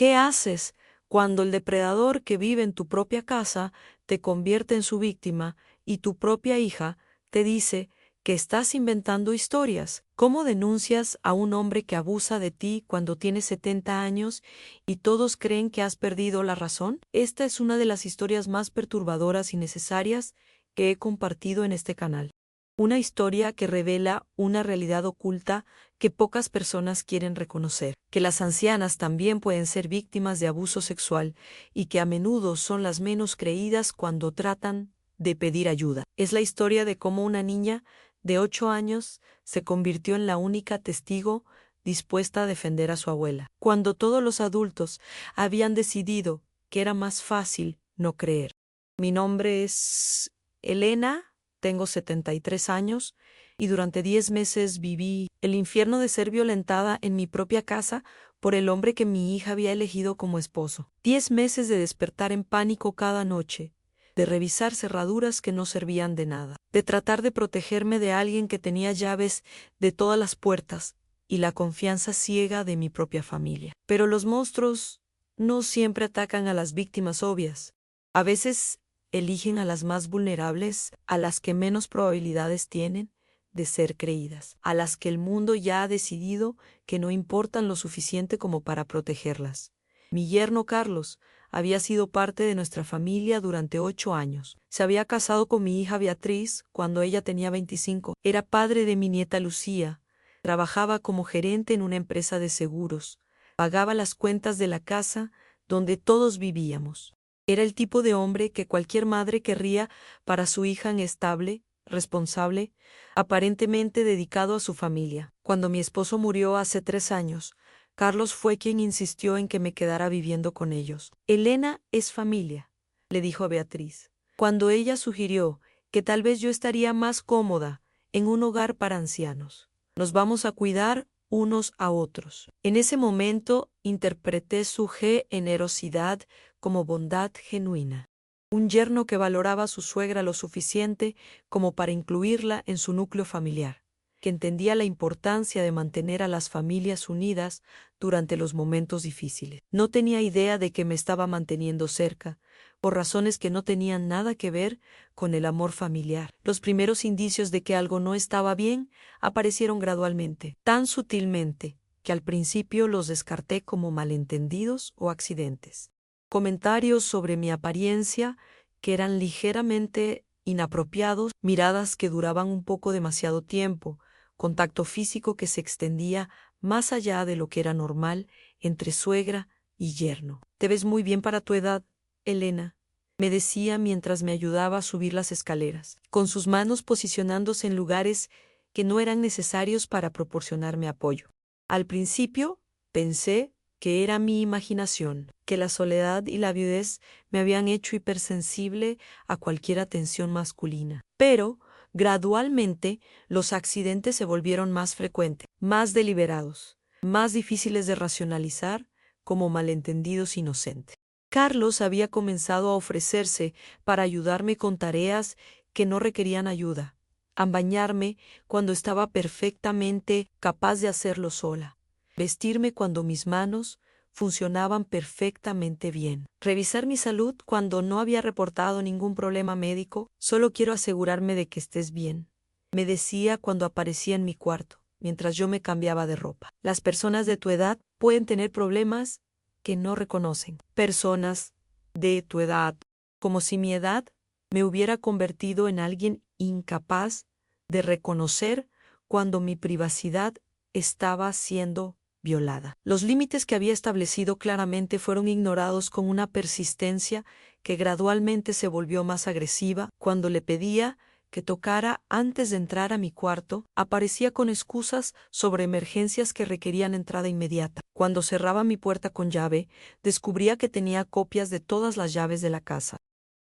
¿Qué haces cuando el depredador que vive en tu propia casa te convierte en su víctima y tu propia hija te dice que estás inventando historias? ¿Cómo denuncias a un hombre que abusa de ti cuando tienes 70 años y todos creen que has perdido la razón? Esta es una de las historias más perturbadoras y necesarias que he compartido en este canal. Una historia que revela una realidad oculta que pocas personas quieren reconocer, que las ancianas también pueden ser víctimas de abuso sexual y que a menudo son las menos creídas cuando tratan de pedir ayuda. Es la historia de cómo una niña de 8 años se convirtió en la única testigo dispuesta a defender a su abuela, cuando todos los adultos habían decidido que era más fácil no creer. Mi nombre es Elena. Tengo 73 años y durante 10 meses viví el infierno de ser violentada en mi propia casa por el hombre que mi hija había elegido como esposo. 10 meses de despertar en pánico cada noche, de revisar cerraduras que no servían de nada, de tratar de protegerme de alguien que tenía llaves de todas las puertas y la confianza ciega de mi propia familia. Pero los monstruos no siempre atacan a las víctimas obvias. A veces eligen a las más vulnerables, a las que menos probabilidades tienen de ser creídas, a las que el mundo ya ha decidido que no importan lo suficiente como para protegerlas. Mi yerno Carlos había sido parte de nuestra familia durante 8 años. Se había casado con mi hija Beatriz cuando ella tenía 25. Era padre de mi nieta Lucía. Trabajaba como gerente en una empresa de seguros. Pagaba las cuentas de la casa donde todos vivíamos. Era el tipo de hombre que cualquier madre querría para su hija inestable, responsable, aparentemente dedicado a su familia. Cuando mi esposo murió hace 3 años, Carlos fue quien insistió en que me quedara viviendo con ellos. Elena es familia, le dijo a Beatriz, cuando ella sugirió que tal vez yo estaría más cómoda en un hogar para ancianos. Nos vamos a cuidar unos a otros. En ese momento interpreté su generosidad como bondad genuina. Un yerno que valoraba a su suegra lo suficiente como para incluirla en su núcleo familiar, que entendía la importancia de mantener a las familias unidas durante los momentos difíciles. No tenía idea de que me estaba manteniendo cerca, por razones que no tenían nada que ver con el amor familiar. Los primeros indicios de que algo no estaba bien aparecieron gradualmente, tan sutilmente, que al principio los descarté como malentendidos o accidentes. Comentarios sobre mi apariencia que eran ligeramente inapropiados, miradas que duraban un poco demasiado tiempo, contacto físico que se extendía más allá de lo que era normal entre suegra y yerno. «Te ves muy bien para tu edad, Elena», me decía mientras me ayudaba a subir las escaleras, con sus manos posicionándose en lugares que no eran necesarios para proporcionarme apoyo. Al principio pensé que era mi imaginación, que la soledad y la viudez me habían hecho hipersensible a cualquier atención masculina. Pero, gradualmente, los accidentes se volvieron más frecuentes, más deliberados, más difíciles de racionalizar como malentendidos inocentes. Carlos había comenzado a ofrecerse para ayudarme con tareas que no requerían ayuda, a bañarme cuando estaba perfectamente capaz de hacerlo sola, vestirme cuando mis manos funcionaban perfectamente bien, revisar mi salud cuando no había reportado ningún problema médico. «Solo quiero asegurarme de que estés bien», me decía cuando aparecía en mi cuarto, mientras yo me cambiaba de ropa. «Las personas de tu edad pueden tener problemas que no reconocen». Personas de tu edad, como si mi edad me hubiera convertido en alguien incapaz de reconocer cuando mi privacidad estaba siendo violada. Los límites que había establecido claramente fueron ignorados con una persistencia que gradualmente se volvió más agresiva. Cuando le pedía que tocara antes de entrar a mi cuarto, aparecía con excusas sobre emergencias que requerían entrada inmediata. Cuando cerraba mi puerta con llave, descubría que tenía copias de todas las llaves de la casa.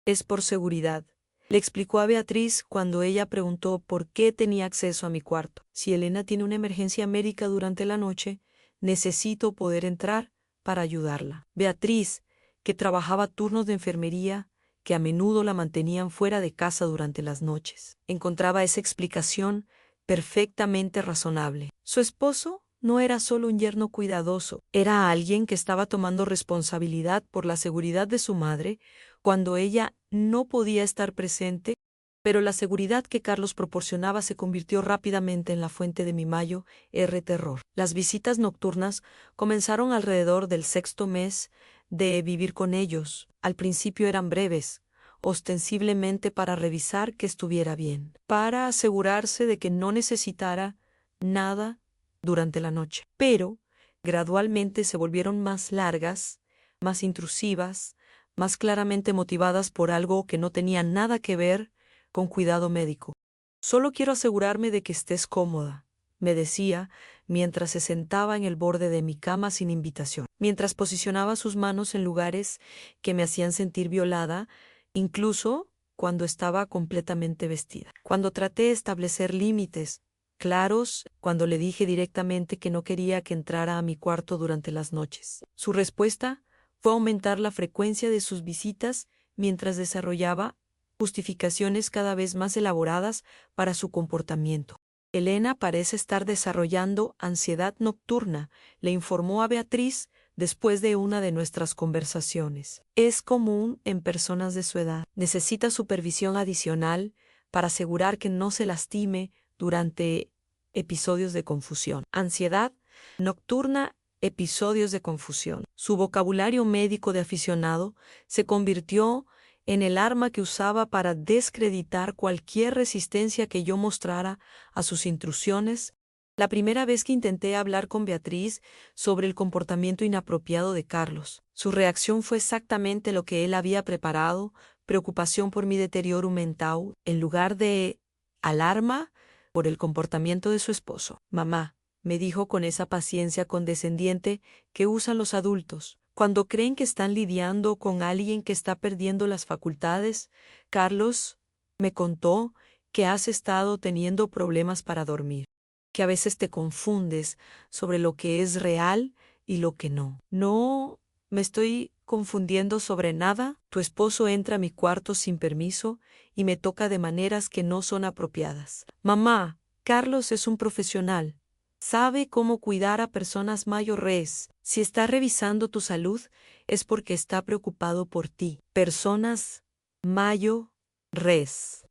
«Es por seguridad», le explicó a Beatriz cuando ella preguntó por qué tenía acceso a mi cuarto. «Si Elena tiene una emergencia médica durante la noche, necesito poder entrar para ayudarla». Beatriz, que trabajaba turnos de enfermería, que a menudo la mantenían fuera de casa durante las noches, encontraba esa explicación perfectamente razonable. Su esposo no era solo un yerno cuidadoso, era alguien que estaba tomando responsabilidad por la seguridad de su madre cuando ella no podía estar presente, pero la seguridad que Carlos proporcionaba se convirtió rápidamente en la fuente de mi mayor terror. Las visitas nocturnas comenzaron alrededor del sexto mes de vivir con ellos. Al principio eran breves, ostensiblemente para revisar que estuviera bien, para asegurarse de que no necesitara nada durante la noche. Pero gradualmente se volvieron más largas, más intrusivas, más claramente motivadas por algo que no tenía nada que ver con cuidado médico. Solo quiero asegurarme de que estés cómoda, me decía, mientras se sentaba en el borde de mi cama sin invitación, mientras posicionaba sus manos en lugares que me hacían sentir violada, incluso cuando estaba completamente vestida. Cuando traté de establecer límites claros, cuando le dije directamente que no quería que entrara a mi cuarto durante las noches. Su respuesta fue aumentar la frecuencia de sus visitas mientras desarrollaba justificaciones cada vez más elaboradas para su comportamiento. Elena parece estar desarrollando ansiedad nocturna, le informó a Beatriz después de una de nuestras conversaciones. Es común en personas de su edad. Necesita supervisión adicional para asegurar que no se lastime durante episodios de confusión. Ansiedad nocturna, episodios de confusión. Su vocabulario médico de aficionado se convirtió en el arma que usaba para descreditar cualquier resistencia que yo mostrara a sus intrusiones. La primera vez que intenté hablar con Beatriz sobre el comportamiento inapropiado de Carlos, su reacción fue exactamente lo que él había preparado: preocupación por mi deterioro mental, en lugar de alarma por el comportamiento de su esposo. Mamá, me dijo con esa paciencia condescendiente que usan los adultos cuando creen que están lidiando con alguien que está perdiendo las facultades. Carlos me contó que has estado teniendo problemas para dormir, que a veces te confundes sobre lo que es real y lo que no. No me estoy confundiendo sobre nada. Tu esposo entra a mi cuarto sin permiso y me toca de maneras que no son apropiadas. Mamá, Carlos es un profesional. Sabe cómo cuidar a personas mayores. Si está revisando tu salud, es porque está preocupado por ti. Personas mayores.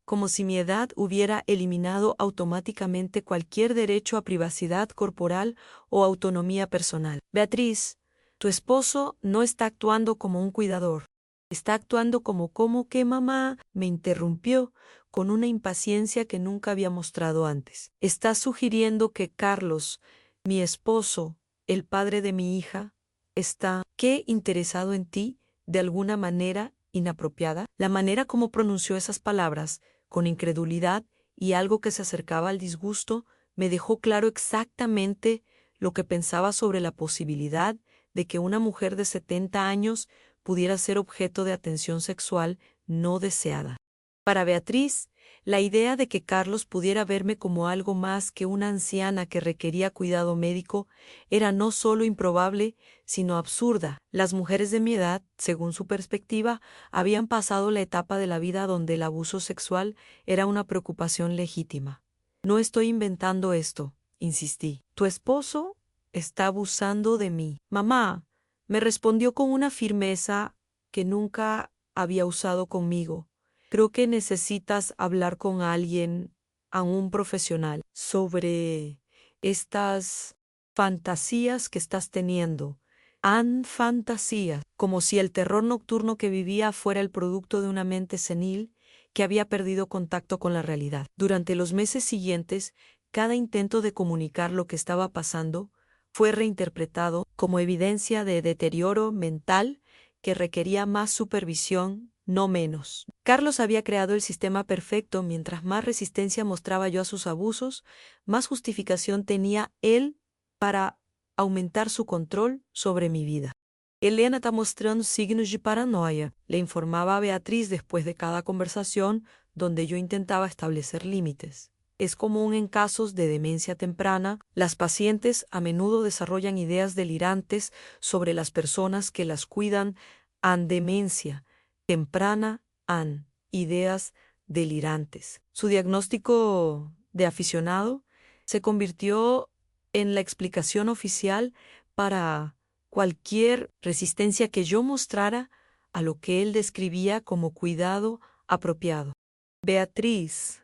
Como si mi edad hubiera eliminado automáticamente cualquier derecho a privacidad corporal o autonomía personal. Beatriz, tu esposo no está actuando como un cuidador. Está actuando como que mamá, me interrumpió con una impaciencia que nunca había mostrado antes. ¿Estás sugiriendo que Carlos, mi esposo, el padre de mi hija, está interesado en ti de alguna manera inapropiada? La manera como pronunció esas palabras, con incredulidad y algo que se acercaba al disgusto, me dejó claro exactamente lo que pensaba sobre la posibilidad de que una mujer de 70 años pudiera ser objeto de atención sexual no deseada. Para Beatriz, la idea de que Carlos pudiera verme como algo más que una anciana que requería cuidado médico era no solo improbable, sino absurda. Las mujeres de mi edad, según su perspectiva, habían pasado la etapa de la vida donde el abuso sexual era una preocupación legítima. No estoy inventando esto, insistí. Tu esposo está abusando de mí. Mamá, me respondió con una firmeza que nunca había usado conmigo. Creo que necesitas hablar con alguien, a un profesional, sobre estas fantasías que estás teniendo. Fantasías, como si el terror nocturno que vivía fuera el producto de una mente senil que había perdido contacto con la realidad. Durante los meses siguientes, cada intento de comunicar lo que estaba pasando fue reinterpretado como evidencia de deterioro mental que requería más supervisión, no menos. Carlos había creado el sistema perfecto. Mientras más resistencia mostraba yo a sus abusos, más justificación tenía él para aumentar su control sobre mi vida. Helena está mostrando signos de paranoia, le informaba a Beatriz después de cada conversación donde yo intentaba establecer límites. Es común en casos de demencia temprana. Las pacientes a menudo desarrollan ideas delirantes sobre las personas que las cuidan. Demencia temprana, ideas delirantes. Su diagnóstico de aficionado se convirtió en la explicación oficial para cualquier resistencia que yo mostrara a lo que él describía como cuidado apropiado. Beatriz,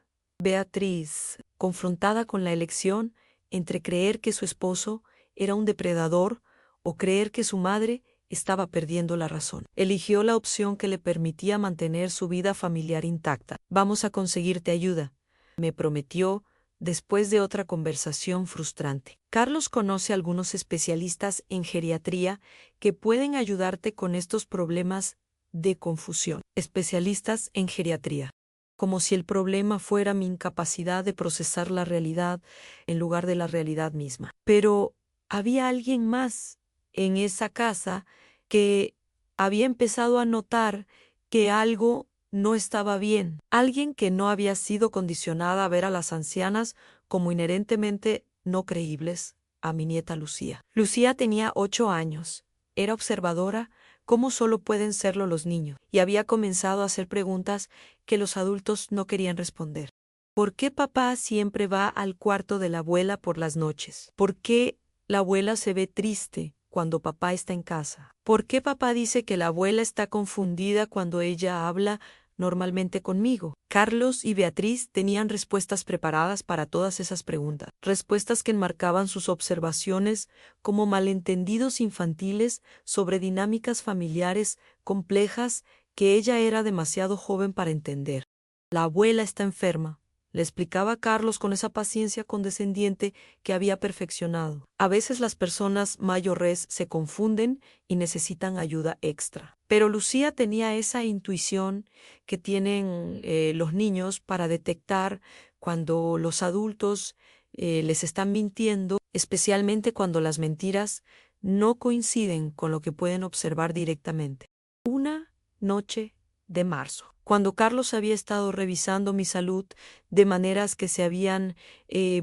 confrontada con la elección entre creer que su esposo era un depredador o creer que su madre estaba perdiendo la razón, eligió la opción que le permitía mantener su vida familiar intacta. Vamos a conseguirte ayuda, me prometió después de otra conversación frustrante. Carlos conoce a algunos especialistas en geriatría que pueden ayudarte con estos problemas de confusión. Especialistas en geriatría. Como si el problema fuera mi incapacidad de procesar la realidad en lugar de la realidad misma. Pero había alguien más en esa casa que había empezado a notar que algo no estaba bien. Alguien que no había sido condicionada a ver a las ancianas como inherentemente no creíbles, a mi nieta Lucía. Lucía tenía 8 años. Era observadora, como solo pueden serlo los niños, y había comenzado a hacer preguntas que los adultos no querían responder. ¿Por qué papá siempre va al cuarto de la abuela por las noches? ¿Por qué la abuela se ve triste cuando papá está en casa? ¿Por qué papá dice que la abuela está confundida cuando ella habla normalmente conmigo? Carlos y Beatriz tenían respuestas preparadas para todas esas preguntas, respuestas que enmarcaban sus observaciones como malentendidos infantiles sobre dinámicas familiares complejas que ella era demasiado joven para entender. La abuela está enferma, le explicaba Carlos con esa paciencia condescendiente que había perfeccionado. A veces las personas mayores se confunden y necesitan ayuda extra. Pero Lucía tenía esa intuición que tienen los niños para detectar cuando los adultos les están mintiendo, especialmente cuando las mentiras no coinciden con lo que pueden observar directamente. Una noche de marzo, cuando Carlos había estado revisando mi salud de maneras que se habían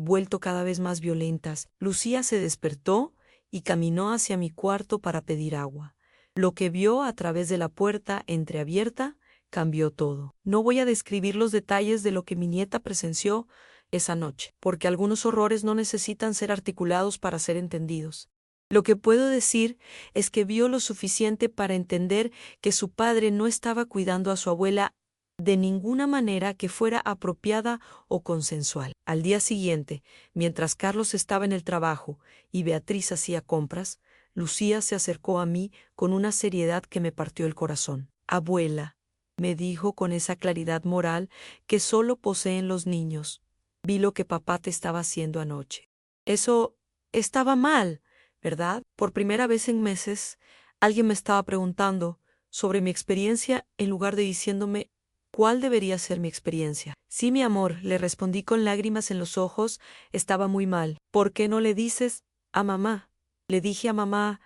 vuelto cada vez más violentas, Lucía se despertó y caminó hacia mi cuarto para pedir agua. Lo que vio a través de la puerta entreabierta cambió todo. No voy a describir los detalles de lo que mi nieta presenció esa noche, porque algunos horrores no necesitan ser articulados para ser entendidos. Lo que puedo decir es que vio lo suficiente para entender que su padre no estaba cuidando a su abuela de ninguna manera que fuera apropiada o consensual. Al día siguiente, mientras Carlos estaba en el trabajo y Beatriz hacía compras, Lucía se acercó a mí con una seriedad que me partió el corazón. Abuela, me dijo con esa claridad moral que solo poseen los niños, vi lo que papá te estaba haciendo anoche. Eso estaba mal, ¿verdad? Por primera vez en meses, alguien me estaba preguntando sobre mi experiencia en lugar de diciéndome cuál debería ser mi experiencia. Sí, mi amor, le respondí con lágrimas en los ojos, estaba muy mal. ¿Por qué no le dices a mamá? Le dije a mamá,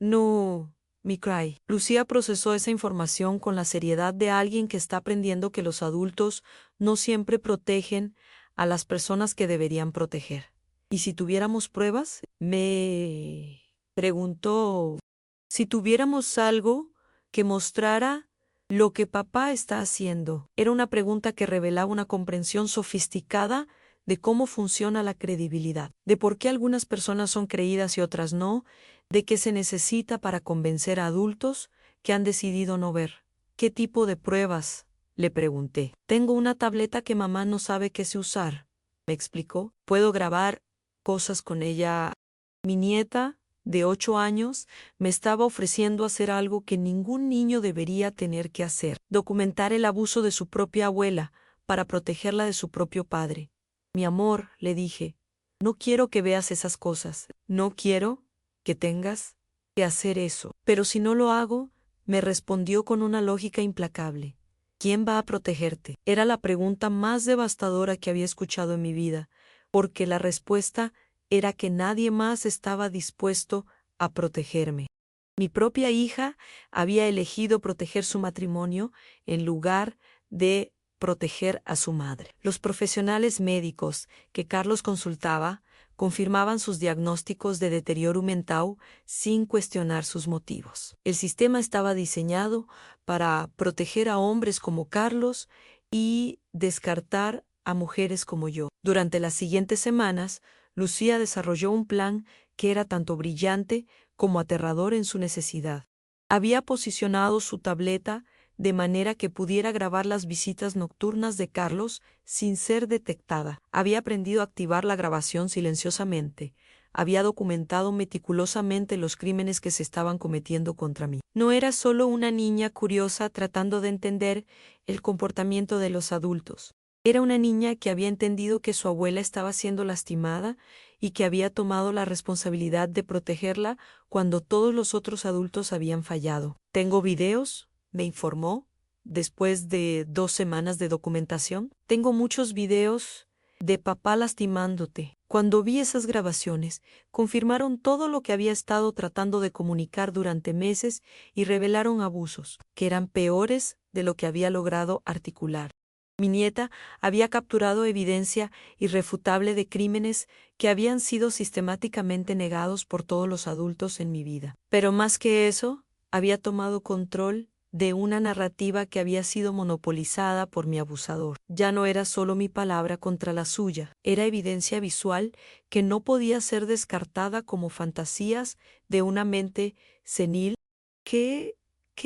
no, mi cry. Lucía procesó esa información con la seriedad de alguien que está aprendiendo que los adultos no siempre protegen a las personas que deberían proteger. ¿Y si tuviéramos pruebas? Me preguntó. Si tuviéramos algo que mostrara lo que papá está haciendo. Era una pregunta que revelaba una comprensión sofisticada de cómo funciona la credibilidad, de por qué algunas personas son creídas y otras no, de qué se necesita para convencer a adultos que han decidido no ver. ¿Qué tipo de pruebas? Le pregunté. Tengo una tableta que mamá no sabe qué sé usar, me explicó. Puedo grabar cosas con ella. Mi nieta, de 8 años, me estaba ofreciendo hacer algo que ningún niño debería tener que hacer: documentar el abuso de su propia abuela para protegerla de su propio padre. Mi amor, le dije, no quiero que veas esas cosas, no quiero que tengas que hacer eso. Pero si no lo hago, me respondió con una lógica implacable. ¿Quién va a protegerte? Era la pregunta más devastadora que había escuchado en mi vida, porque la respuesta era que nadie más estaba dispuesto a protegerme. Mi propia hija había elegido proteger su matrimonio en lugar de proteger a su madre. Los profesionales médicos que Carlos consultaba confirmaban sus diagnósticos de deterioro mental sin cuestionar sus motivos. El sistema estaba diseñado para proteger a hombres como Carlos y descartar a mujeres como yo. Durante las siguientes semanas, Lucía desarrolló un plan que era tanto brillante como aterrador en su necesidad. Había posicionado su tableta de manera que pudiera grabar las visitas nocturnas de Carlos sin ser detectada. Había aprendido a activar la grabación silenciosamente. Había documentado meticulosamente los crímenes que se estaban cometiendo contra mí. No era solo una niña curiosa tratando de entender el comportamiento de los adultos. Era una niña que había entendido que su abuela estaba siendo lastimada y que había tomado la responsabilidad de protegerla cuando todos los otros adultos habían fallado. ¿Tengo videos?, me informó, después de 2 semanas de documentación. Tengo muchos videos de papá lastimándote. Cuando vi esas grabaciones, confirmaron todo lo que había estado tratando de comunicar durante meses y revelaron abusos, que eran peores de lo que había logrado articular. Mi nieta había capturado evidencia irrefutable de crímenes que habían sido sistemáticamente negados por todos los adultos en mi vida. Pero más que eso, había tomado control de una narrativa que había sido monopolizada por mi abusador. Ya no era solo mi palabra contra la suya, era evidencia visual que no podía ser descartada como fantasías de una mente senil. ¿Qué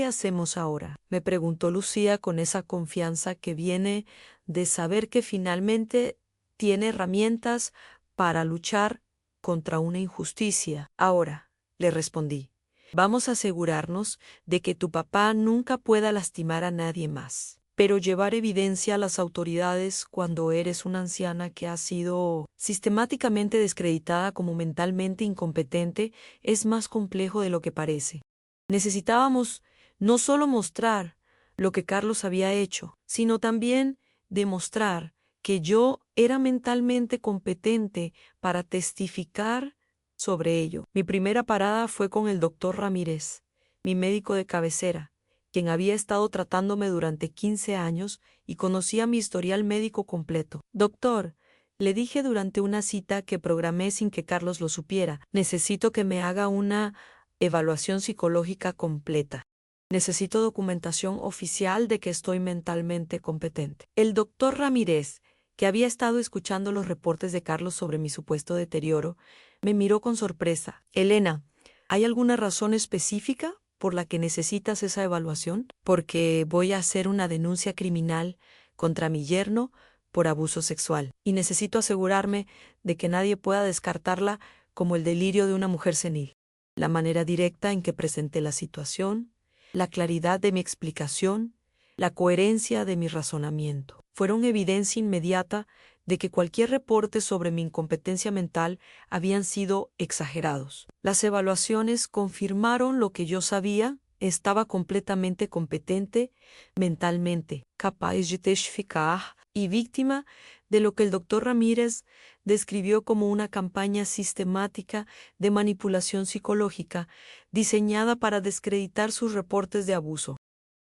hacemos ahora?, me preguntó Lucía con esa confianza que viene de saber que finalmente tiene herramientas para luchar contra una injusticia. Ahora, le respondí, vamos a asegurarnos de que tu papá nunca pueda lastimar a nadie más. Pero llevar evidencia a las autoridades cuando eres una anciana que ha sido sistemáticamente descreditada como mentalmente incompetente es más complejo de lo que parece. Necesitábamos no solo mostrar lo que Carlos había hecho, sino también demostrar que yo era mentalmente competente para testificar sobre ello. Mi primera parada fue con el doctor Ramírez, mi médico de cabecera, quien había estado tratándome durante 15 años y conocía mi historial médico completo. Doctor, le dije durante una cita que programé sin que Carlos lo supiera, necesito que me haga una evaluación psicológica completa. Necesito documentación oficial de que estoy mentalmente competente. El doctor Ramírez, que había estado escuchando los reportes de Carlos sobre mi supuesto deterioro, me miró con sorpresa. Elena, ¿hay alguna razón específica por la que necesitas esa evaluación? Porque voy a hacer una denuncia criminal contra mi yerno por abuso sexual y necesito asegurarme de que nadie pueda descartarla como el delirio de una mujer senil. La manera directa en que presenté la situación, la claridad de mi explicación, la coherencia de mi razonamiento, fueron evidencia inmediata de que cualquier reporte sobre mi incompetencia mental habían sido exagerados. Las evaluaciones confirmaron lo que yo sabía: estaba completamente competente mentalmente, capaz de testificar y víctima de lo que el doctor Ramírez describió como una campaña sistemática de manipulación psicológica diseñada para descreditar sus reportes de abuso.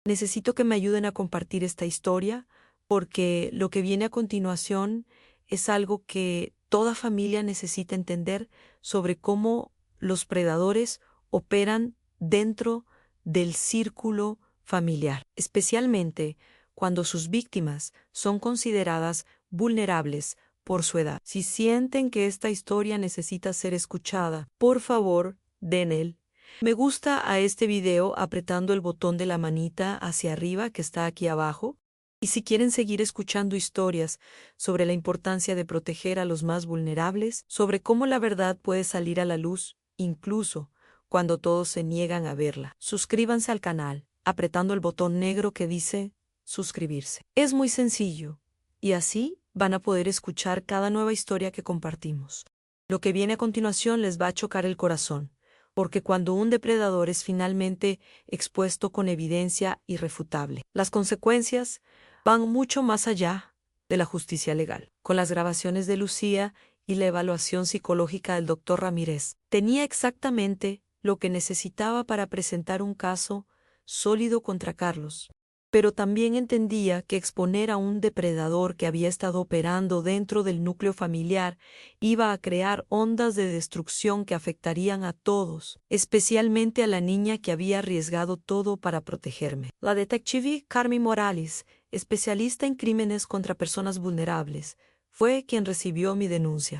Necesito que me ayuden a compartir esta historia porque lo que viene a continuación es algo que toda familia necesita entender sobre cómo los predadores operan dentro del círculo familiar, especialmente cuando sus víctimas son consideradas vulnerables por su edad. Si sienten que esta historia necesita ser escuchada, por favor, den el me gusta a este video apretando el botón de la manita hacia arriba que está aquí abajo. Y si quieren seguir escuchando historias sobre la importancia de proteger a los más vulnerables, sobre cómo la verdad puede salir a la luz, incluso cuando todos se niegan a verla, suscríbanse al canal apretando el botón negro que dice suscribirse. Es muy sencillo, y así van a poder escuchar cada nueva historia que compartimos. Lo que viene a continuación les va a chocar el corazón, porque cuando un depredador es finalmente expuesto con evidencia irrefutable, las consecuencias van mucho más allá de la justicia legal. Con las grabaciones de Lucía y la evaluación psicológica del doctor Ramírez, tenía exactamente lo que necesitaba para presentar un caso sólido contra Carlos. Pero también entendía que exponer a un depredador que había estado operando dentro del núcleo familiar iba a crear ondas de destrucción que afectarían a todos, especialmente a la niña que había arriesgado todo para protegerme. La detective Carmen Morales, especialista en crímenes contra personas vulnerables, fue quien recibió mi denuncia.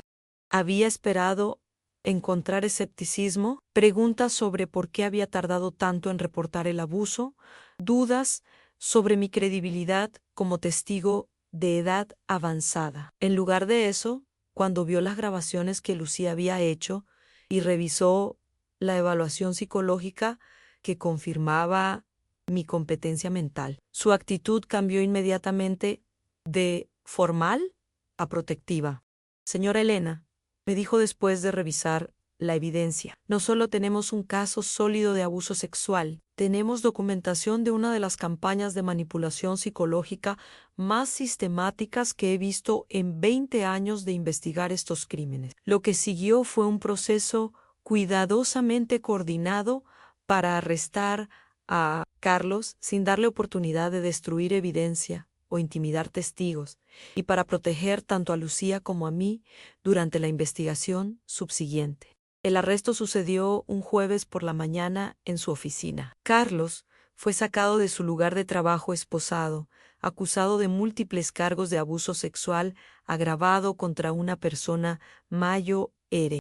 Había esperado encontrar escepticismo, preguntas sobre por qué había tardado tanto en reportar el abuso, dudas sobre mi credibilidad como testigo de edad avanzada. En lugar de eso, cuando vio las grabaciones que Lucía había hecho y revisó la evaluación psicológica que confirmaba mi competencia mental, su actitud cambió inmediatamente de formal a protectiva. Señora Elena, me dijo después de revisar la evidencia, no solo tenemos un caso sólido de abuso sexual, tenemos documentación de una de las campañas de manipulación psicológica más sistemáticas que he visto en 20 años de investigar estos crímenes. Lo que siguió fue un proceso cuidadosamente coordinado para arrestar a Carlos sin darle oportunidad de destruir evidencia o intimidar testigos, y para proteger tanto a Lucía como a mí durante la investigación subsiguiente. El arresto sucedió un jueves por la mañana en su oficina. Carlos fue sacado de su lugar de trabajo esposado, acusado de múltiples cargos de abuso sexual agravado contra una persona mayor.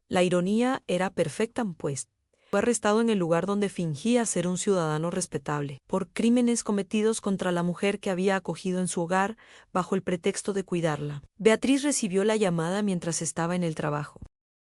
La ironía era perfecta, pues. Fue arrestado en el lugar donde fingía ser un ciudadano respetable, por crímenes cometidos contra la mujer que había acogido en su hogar bajo el pretexto de cuidarla. Beatriz recibió la llamada mientras estaba en el trabajo.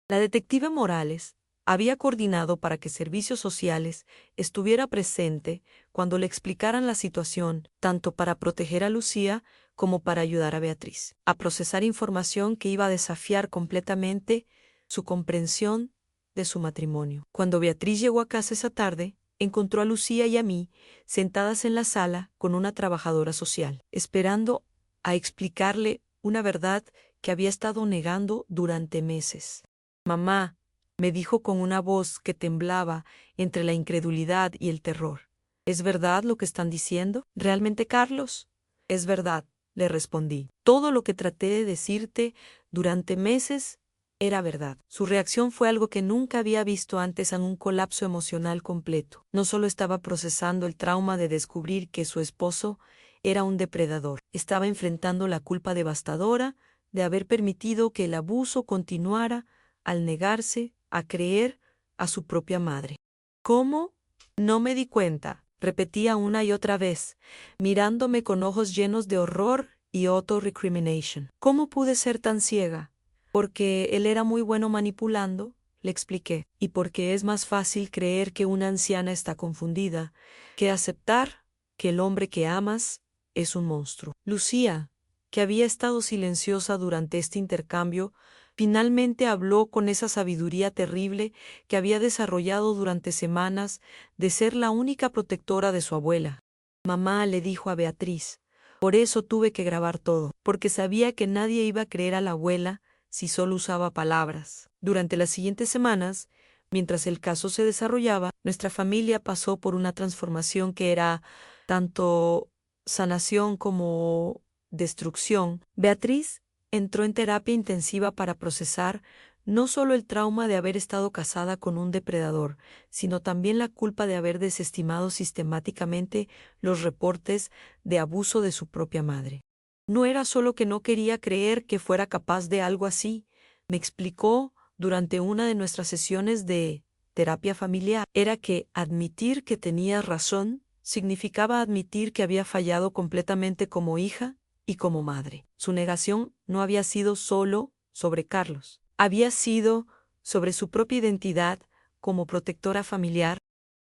La detective Morales había coordinado para que Servicios Sociales estuviera presente cuando le explicaran la situación, tanto para proteger a Lucía como para ayudar a Beatriz a procesar información que iba a desafiar completamente su comprensión de su matrimonio. Cuando Beatriz llegó a casa esa tarde, encontró a Lucía y a mí sentadas en la sala con una trabajadora social, esperando a explicarle una verdad que había estado negando durante meses. Mamá, me dijo con una voz que temblaba entre la incredulidad y el terror. ¿Es verdad lo que están diciendo? ¿Realmente, Carlos? Es verdad, le respondí. Todo lo que traté de decirte durante meses era verdad. Su reacción fue algo que nunca había visto antes en un colapso emocional completo. No solo estaba procesando el trauma de descubrir que su esposo era un depredador, estaba enfrentando la culpa devastadora de haber permitido que el abuso continuara al negarse a creer a su propia madre. ¿Cómo? No me di cuenta, repetía una y otra vez, mirándome con ojos llenos de horror y auto-recrimination. ¿Cómo pude ser tan ciega? Porque él era muy bueno manipulando, le expliqué, y porque es más fácil creer que una anciana está confundida que aceptar que el hombre que amas es un monstruo. Lucía, que había estado silenciosa durante este intercambio, finalmente habló con esa sabiduría terrible que había desarrollado durante semanas de ser la única protectora de su abuela. Mamá, le dijo a Beatriz, por eso tuve que grabar todo, porque sabía que nadie iba a creer a la abuela si solo usaba palabras. Durante las siguientes semanas, mientras el caso se desarrollaba, nuestra familia pasó por una transformación que era tanto sanación como destrucción. Beatriz entró en terapia intensiva para procesar no solo el trauma de haber estado casada con un depredador, sino también la culpa de haber desestimado sistemáticamente los reportes de abuso de su propia madre. No era solo que no quería creer que fuera capaz de algo así, me explicó durante una de nuestras sesiones de terapia familiar, era que admitir que tenía razón significaba admitir que había fallado completamente como hija y como madre. Su negación no había sido solo sobre Carlos, había sido sobre su propia identidad como protectora familiar.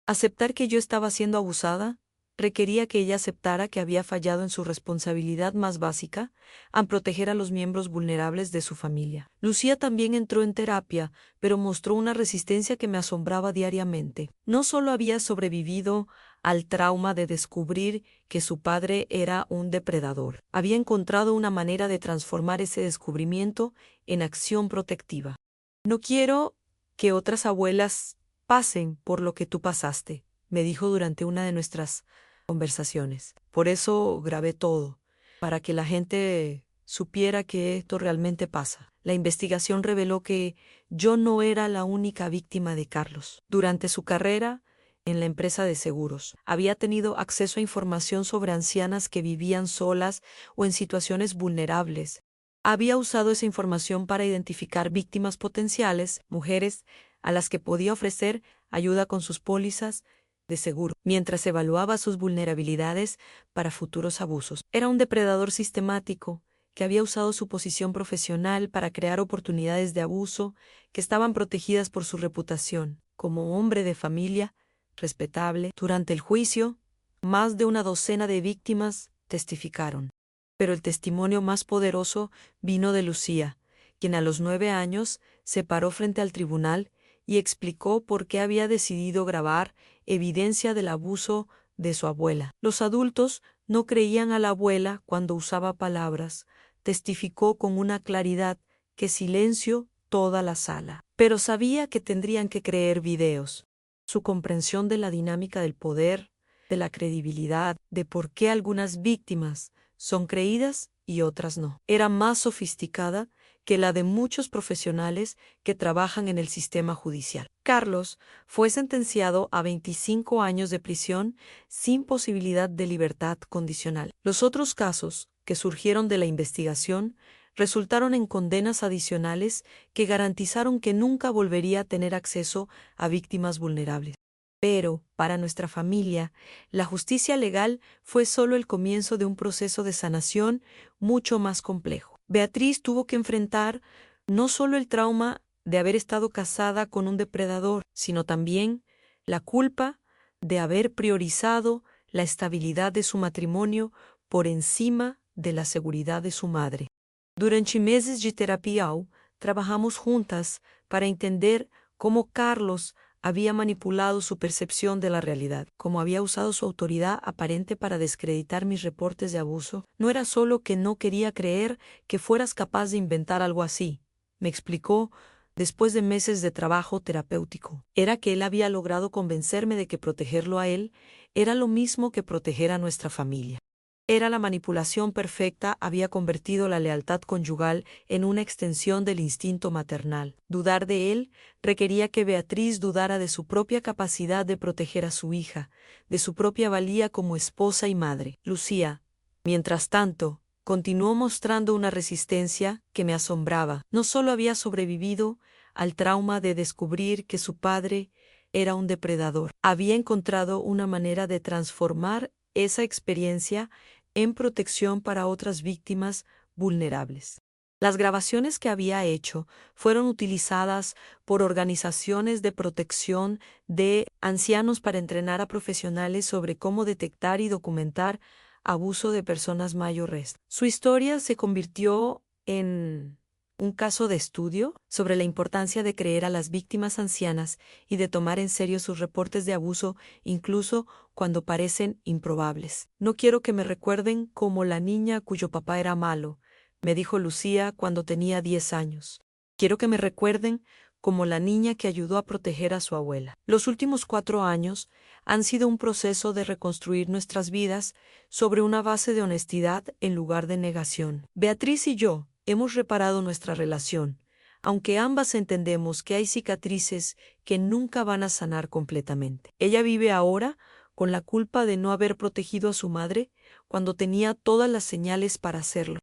Aceptar que yo estaba siendo abusada requería que ella aceptara que había fallado en su responsabilidad más básica, al proteger a los miembros vulnerables de su familia. Lucía también entró en terapia, pero mostró una resistencia que me asombraba diariamente. No solo había sobrevivido al trauma de descubrir que su padre era un depredador, había encontrado una manera de transformar ese descubrimiento en acción protectiva. No quiero que otras abuelas pasen por lo que tú pasaste, me dijo durante una de nuestras conversaciones. Por eso grabé todo, para que la gente supiera que esto realmente pasa. La investigación reveló que yo no era la única víctima de Carlos. Durante su carrera en la empresa de seguros, había tenido acceso a información sobre ancianas que vivían solas o en situaciones vulnerables. Había usado esa información para identificar víctimas potenciales, mujeres, a las que podía ofrecer ayuda con sus pólizas de seguro, mientras evaluaba sus vulnerabilidades para futuros abusos. Era un depredador sistemático que había usado su posición profesional para crear oportunidades de abuso que estaban protegidas por su reputación. Como hombre de familia, respetable, durante el juicio, más de una docena de víctimas testificaron. Pero el testimonio más poderoso vino de Lucía, quien a los 9 años se paró frente al tribunal y explicó por qué había decidido grabar evidencia del abuso de su abuela. Los adultos no creían a la abuela cuando usaba palabras. Testificó con una claridad que silenció toda la sala. Pero sabía que tendrían que creer videos. Su comprensión de la dinámica del poder, de la credibilidad, de por qué algunas víctimas son creídas y otras no, era más sofisticada que la de muchos profesionales que trabajan en el sistema judicial. Carlos fue sentenciado a 25 años de prisión sin posibilidad de libertad condicional. Los otros casos que surgieron de la investigación resultaron en condenas adicionales que garantizaron que nunca volvería a tener acceso a víctimas vulnerables. Pero, para nuestra familia, la justicia legal fue solo el comienzo de un proceso de sanación mucho más complejo. Beatriz tuvo que enfrentar no solo el trauma de haber estado casada con un depredador, sino también la culpa de haber priorizado la estabilidad de su matrimonio por encima de la seguridad de su madre. Durante meses de terapia, trabajamos juntas para entender cómo Carlos había manipulado su percepción de la realidad, cómo había usado su autoridad aparente para descreditar mis reportes de abuso. No era solo que no quería creer que fueras capaz de inventar algo así, me explicó después de meses de trabajo terapéutico. Era que él había logrado convencerme de que protegerlo a él era lo mismo que proteger a nuestra familia. Era la manipulación perfecta, había convertido la lealtad conyugal en una extensión del instinto maternal. Dudar de él requería que Beatriz dudara de su propia capacidad de proteger a su hija, de su propia valía como esposa y madre. Lucía, mientras tanto, continuó mostrando una resistencia que me asombraba. No solo había sobrevivido al trauma de descubrir que su padre era un depredador, había encontrado una manera de transformar esa experiencia en protección para otras víctimas vulnerables. Las grabaciones que había hecho fueron utilizadas por organizaciones de protección de ancianos para entrenar a profesionales sobre cómo detectar y documentar abuso de personas mayores. Su historia se convirtió en un caso de estudio sobre la importancia de creer a las víctimas ancianas y de tomar en serio sus reportes de abuso incluso cuando parecen improbables. No quiero que me recuerden como la niña cuyo papá era malo, me dijo Lucía cuando tenía 10 años. Quiero que me recuerden como la niña que ayudó a proteger a su abuela. Los últimos 4 años han sido un proceso de reconstruir nuestras vidas sobre una base de honestidad en lugar de negación. Beatriz y yo hemos reparado nuestra relación, aunque ambas entendemos que hay cicatrices que nunca van a sanar completamente. Ella vive ahora con la culpa de no haber protegido a su madre cuando tenía todas las señales para hacerlo.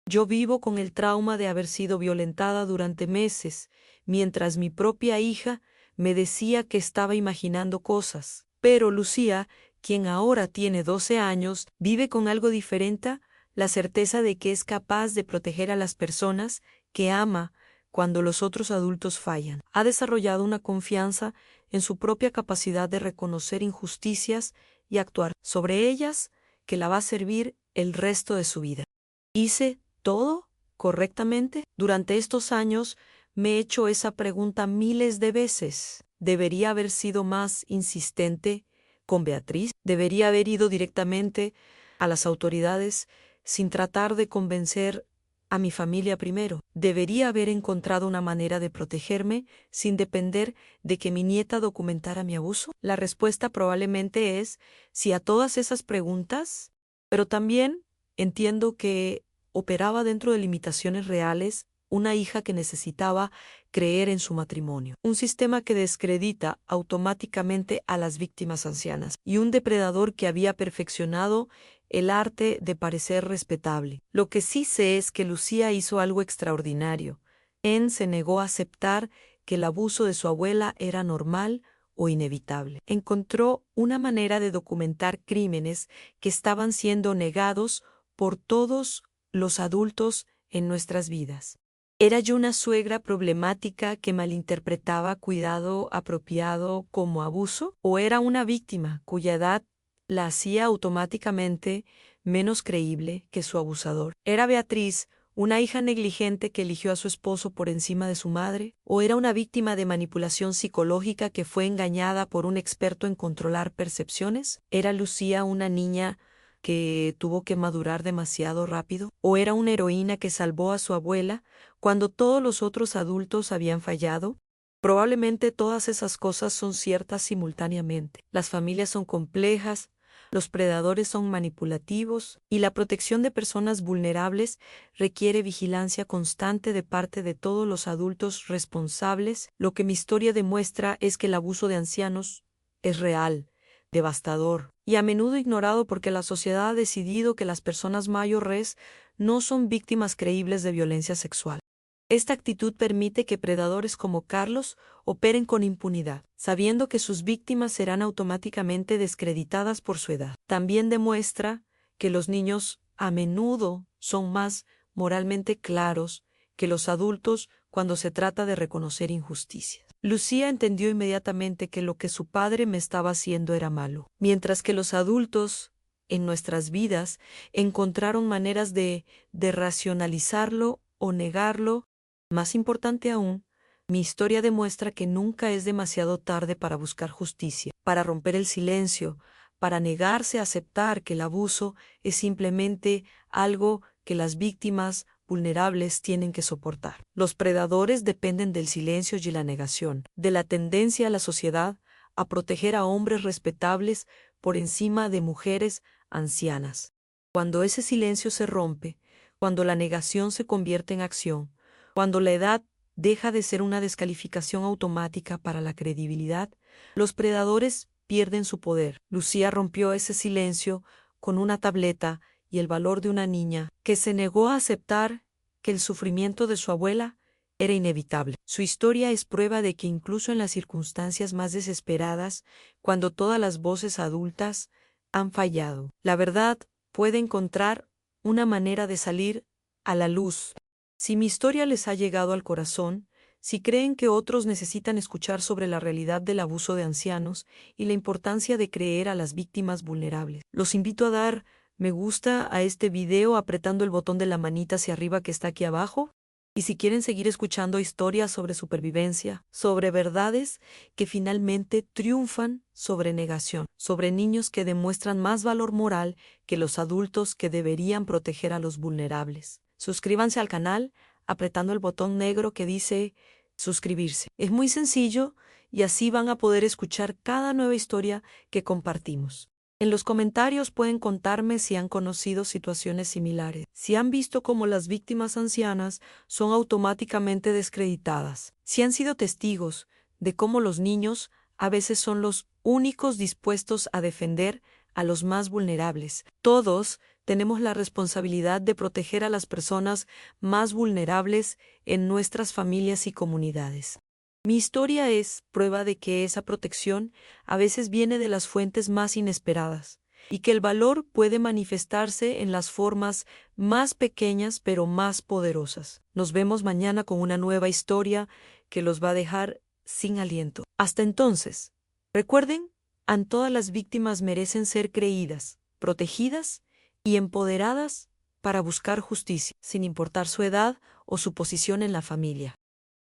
Yo vivo con el trauma de haber sido violentada durante meses, mientras mi propia hija me decía que estaba imaginando cosas. Pero Lucía, quien ahora tiene 12 años, vive con algo diferente, la certeza de que es capaz de proteger a las personas que ama cuando los otros adultos fallan. Ha desarrollado una confianza en su propia capacidad de reconocer injusticias y actuar sobre ellas que la va a servir el resto de su vida. ¿Hice todo correctamente? Durante estos años me he hecho esa pregunta miles de veces. ¿Debería haber sido más insistente con Beatriz? ¿Debería haber ido directamente a las autoridades sin tratar de convencer a mi familia primero? ¿Debería haber encontrado una manera de protegerme sin depender de que mi nieta documentara mi abuso? La respuesta probablemente es sí a todas esas preguntas, pero también entiendo que operaba dentro de limitaciones reales, una hija que necesitaba creer en su matrimonio. Un sistema que descredita automáticamente a las víctimas ancianas. Y un depredador que había perfeccionado el arte de parecer respetable. Lo que sí sé es que Lucía hizo algo extraordinario. Anne se negó a aceptar que el abuso de su abuela era normal o inevitable. Encontró una manera de documentar crímenes que estaban siendo negados por todos los adultos en nuestras vidas. ¿Era yo una suegra problemática que malinterpretaba cuidado apropiado como abuso? ¿O era una víctima cuya edad la hacía automáticamente menos creíble que su abusador? ¿Era Beatriz una hija negligente que eligió a su esposo por encima de su madre? ¿O era una víctima de manipulación psicológica que fue engañada por un experto en controlar percepciones? ¿Era Lucía una niña que tuvo que madurar demasiado rápido? ¿O era una heroína que salvó a su abuela cuando todos los otros adultos habían fallado? Probablemente todas esas cosas son ciertas simultáneamente. Las familias son complejas, los predadores son manipulativos y la protección de personas vulnerables requiere vigilancia constante de parte de todos los adultos responsables. Lo que mi historia demuestra es que el abuso de ancianos es real, devastador y a menudo ignorado porque la sociedad ha decidido que las personas mayores no son víctimas creíbles de violencia sexual. Esta actitud permite que predadores como Carlos operen con impunidad, sabiendo que sus víctimas serán automáticamente descreditadas por su edad. También demuestra que los niños a menudo son más moralmente claros que los adultos cuando se trata de reconocer injusticias. Lucía entendió inmediatamente que lo que su padre me estaba haciendo era malo, mientras que los adultos en nuestras vidas encontraron maneras de racionalizarlo o negarlo. Más importante aún, mi historia demuestra que nunca es demasiado tarde para buscar justicia, para romper el silencio, para negarse a aceptar que el abuso es simplemente algo que las víctimas vulnerables tienen que soportar. Los predadores dependen del silencio y la negación, de la tendencia a la sociedad a proteger a hombres respetables por encima de mujeres ancianas. Cuando ese silencio se rompe, cuando la negación se convierte en acción, cuando la edad deja de ser una descalificación automática para la credibilidad, los predadores pierden su poder. Lucía rompió ese silencio con una tableta y el valor de una niña que se negó a aceptar que el sufrimiento de su abuela era inevitable. Su historia es prueba de que incluso en las circunstancias más desesperadas, cuando todas las voces adultas han fallado, la verdad puede encontrar una manera de salir a la luz. Si mi historia les ha llegado al corazón, si creen que otros necesitan escuchar sobre la realidad del abuso de ancianos y la importancia de creer a las víctimas vulnerables, los invito a dar me gusta a este video apretando el botón de la manita hacia arriba que está aquí abajo. Y si quieren seguir escuchando historias sobre supervivencia, sobre verdades que finalmente triunfan sobre negación, sobre niños que demuestran más valor moral que los adultos que deberían proteger a los vulnerables, suscríbanse al canal apretando el botón negro que dice suscribirse. Es muy sencillo y así van a poder escuchar cada nueva historia que compartimos. En los comentarios pueden contarme si han conocido situaciones similares, si han visto cómo las víctimas ancianas son automáticamente descreditadas, si han sido testigos de cómo los niños a veces son los únicos dispuestos a defender a los más vulnerables. Todos tenemos la responsabilidad de proteger a las personas más vulnerables en nuestras familias y comunidades. Mi historia es prueba de que esa protección a veces viene de las fuentes más inesperadas y que el valor puede manifestarse en las formas más pequeñas pero más poderosas. Nos vemos mañana con una nueva historia que los va a dejar sin aliento. Hasta entonces, recuerden, todas las víctimas merecen ser creídas, protegidas y empoderadas para buscar justicia, sin importar su edad o su posición en la familia.